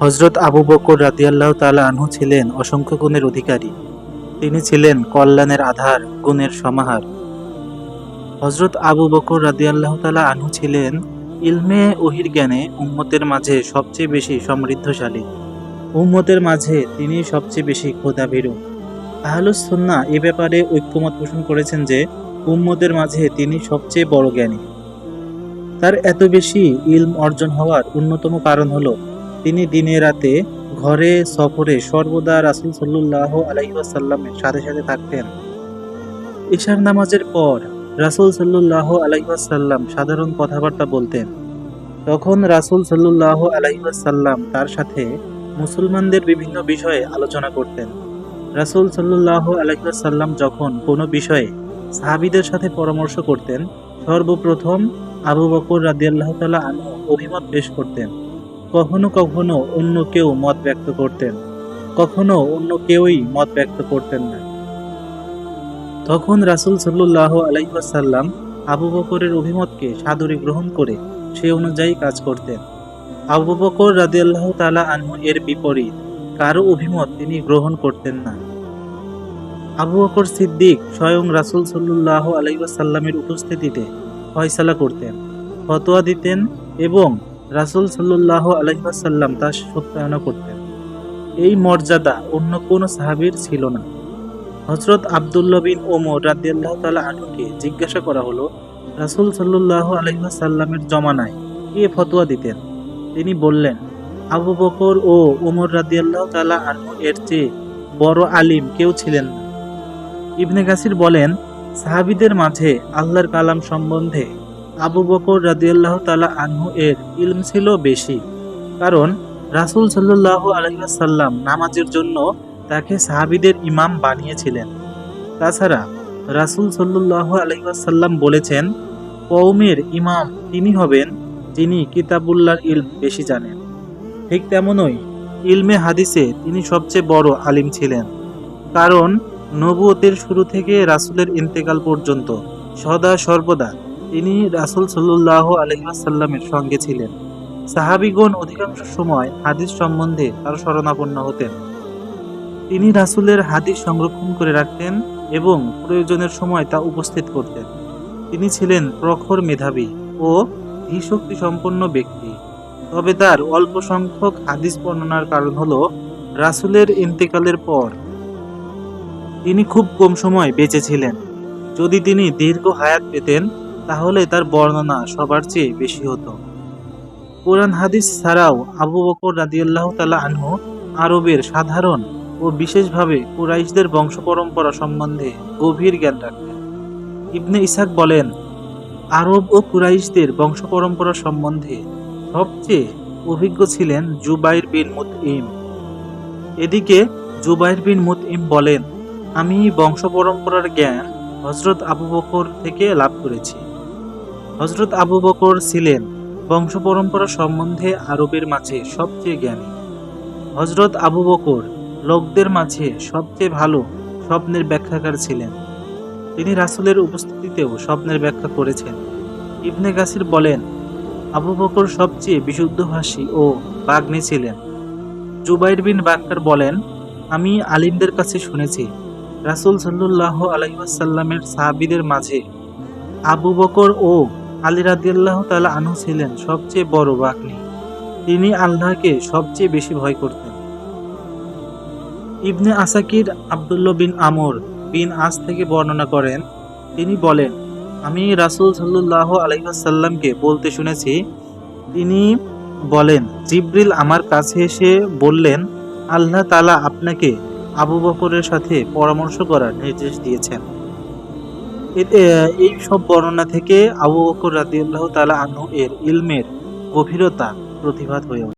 হযরত আবু বকর রাদিয়াল্লাহু তাআলা আনহু ছিলেন অসংখ্য গুণের অধিকারী। তিনি ছিলেন কল্যাণের আধার, গুণের সমাহার। হযরত আবু বকর রাদিয়াল্লাহু তাআলা আনহু ছিলেন ইলমে ওহীর জ্ঞানে উম্মতের মাঝে সবচেয়ে বেশি সমৃদ্ধশালী। উম্মতের মাঝে তিনি সবচেয়ে বেশি খোদাভীরু। আহলুস সুন্নাহ এ ব্যাপারে ঐক্যমত পোষণ করেছেন যে উম্মতের মাঝে তিনি সবচেয়ে বড় জ্ঞানী। তার এত বেশি ইলম অর্জন হওয়ার অন্যতম কারণ হলো তিনি দিনে রাতে, ঘরে সফরে সর্বদা রাসূল সাল্লাল্লাহু আলাইহি ওয়াসাল্লামের সাথে সাথে থাকতেন। ইশার নামাজের পর রাসূল সাল্লাল্লাহু আলাইহি ওয়াসাল্লাম সাধারণ কথাবার্তা বলতেন। তখন রাসূল সাল্লাল্লাহু আলাইহি ওয়াসাল্লাম তার সাথে মুসলমানদের বিভিন্ন বিষয়ে আলোচনা করতেন। রাসূল সাল্লাল্লাহু আলাইহি ওয়াসাল্লাম যখন কোনো বিষয়ে সাহাবীদের সাথে পরামর্শ করতেন, সর্বপ্রথম আবু বকর রাদিয়াল্লাহু তাআলা আনহু অভিমত পেশ করতেন। কখনো কখনো অন্য কেউ মত ব্যক্ত করতেন, কখনো অন্য কেউই মত ব্যক্ত করতেন না। তখন রাসূল সাল্লাল্লাহু আলাইহি ওয়াসাল্লাম আবু বকরের অভিমতকে সাদরে গ্রহণ করে সে অনুযায়ী কাজ করতেন। আবু বকর রাদিয়াল্লাহু তাআলা আনহু এর বিপরীত কারো অভিমত তিনি গ্রহণ করতেন না। আবু বকর সিদ্দিক স্বয়ং রাসূল সাল্লাল্লাহু আলাইহি ওয়াসাল্লামের উপস্থিতিতে ফয়সালা করতেন, ফতোয়া দিতেন এবং রাসূল সাল্লাল্লাহু আলাইহি ওয়াসাল্লাম তা সত্যায়ন করতেন। এই মর্যাদা অন্য কোনো সাহাবীর ছিল না। হযরত আব্দুল্লাহ বিন ওমর রাদিয়াল্লাহু তাআলা আনহুকে জিজ্ঞাসা করা হলো, রাসূল সাল্লাল্লাহু আলাইহি ওয়াসাল্লামের জমানায় কে ফতোয়া দিতেন? তিনি বললেন, আবু বকর ও ওমর রাদিয়াল্লাহু তাআলা আনহু এর চেয়ে বড় আলিম কেউ ছিলেন না। ইবনে কাসির বলেন, সাহাবীদের মাঝে আল্লাহর কালাম সম্বন্ধে আবু বকর রাদিয়াল্লাহু তাআলা আনহু এর ইলম ছিল বেশি, কারণ রাসূল সাল্লাল্লাহু আলাইহি ওয়াসাল্লাম নামাজের জন্য তাকে সাহাবীদের ইমাম বানিয়েছিলেন। তাছাড়া রাসূল সাল্লাল্লাহু আলাইহি ওয়াসাল্লাম বলেছেন, কওমের ইমাম তিনি হবেন যিনি কিতাবুল্লাহর ইলম বেশি জানেন। ঠিক তেমনই ইলমে হাদিসে তিনি সবচেয়ে বড় আলিম ছিলেন, কারণ নবুয়তের শুরু থেকে রাসূলের ইন্তেকাল পর্যন্ত সদা সর্বদা তিনি রাসূল সাল্লাল্লাহু আলাইহি ওয়াসাল্লামের সঙ্গে ছিলেন। সাহাবীগণ অধিকাংশ সময় হাদিস সম্বন্ধে তার শরণাপন্ন হতেন। তিনি রাসূলের হাদিস সংরক্ষণ করে রাখতেন এবং প্রয়োজনের সময় তা উপস্থিত করতেন। তিনি ছিলেন প্রখর মেধাবী ও ধীশক্তি সম্পন্ন ব্যক্তি। তবে তার অল্প সংখ্যক হাদিস বর্ণনার কারণ হলো রাসূলের ইন্তেকালের পর তিনি খুব কম সময় বেঁচে ছিলেন। যদি তিনি দীর্ঘ হায়াত পেতেন তাহলে তার বর্ণনা সবার চেয়ে বেশি হতো। কোরআন হাদিস ছাড়াও আবু বকর রাদিয়াল্লাহু তাআলা আনহু আরবের সাধারণ ও বিশেষভাবে কুরাইশদের বংশ পরম্পরা সম্বন্ধে গভীর জ্ঞান রাখতেন। ইবনে ইসহাক বলেন, আরব ও কুরাইশদের বংশ পরম্পরা সম্বন্ধে সবচেয়ে অভিজ্ঞ ছিলেন জুবাইর বিন মুতঈম। এদিকে জুবাইর বিন মুতঈম বলেন, আমি বংশ পরম্পরার জ্ঞান হযরত আবু বকর থেকে লাভ করেছি। হযরত আবু বকর ছিলেন বংশ পরম্পরা সম্বন্ধে আরবের মাঝে সবচেয়ে জ্ঞানী। হযরত আবু বকর লোকদের মাঝে সবচেয়ে ভালো স্বপ্নের ব্যাখ্যাকার ছিলেন। তিনি রাসূলের উপস্থিতিতেও স্বপ্নের ব্যাখ্যা করেছেন। ইবনে কাসির বলেন, আবু বকর সবচেয়ে বিশুদ্ধভাষী ও বাগ্মী ছিলেন। জুবাইর বিন বাক্কার বলেন, আমি আলিমদের কাছে শুনেছি রাসূল সাল্লাল্লাহু আলাইহি ওয়াসাল্লামের সাহাবীদের মাঝে আবু বকর ও আলী রাদিয়াল্লাহু তাআলা আনহু ছিলেন সবচেয়ে বড় বাগ্মী। তিনি আল্লাহকে সবচেয়ে বেশি ভয় করতেন। ইবনে আসাকির আব্দুল্লাহ বিন আমর বিন আস থেকে বর্ণনা করেন, তিনি বলেন, আমি রাসূল সাল্লাল্লাহু আলাইহি ওয়াসাল্লামকে বলতে শুনেছি, তিনি বলেন, জিবরিল আমার কাছে এসে বললেন, আল্লাহ তাআলা আপনাকে আবু বকরের সাথে পরামর্শ করার নির্দেশ দিয়েছেন। এই সব বর্ণনা থেকে আবু বকর রাদিয়াল্লাহু তাআলা আনহু এর ইলমের গভীরতা প্রতিভাত হয়ে ওঠে।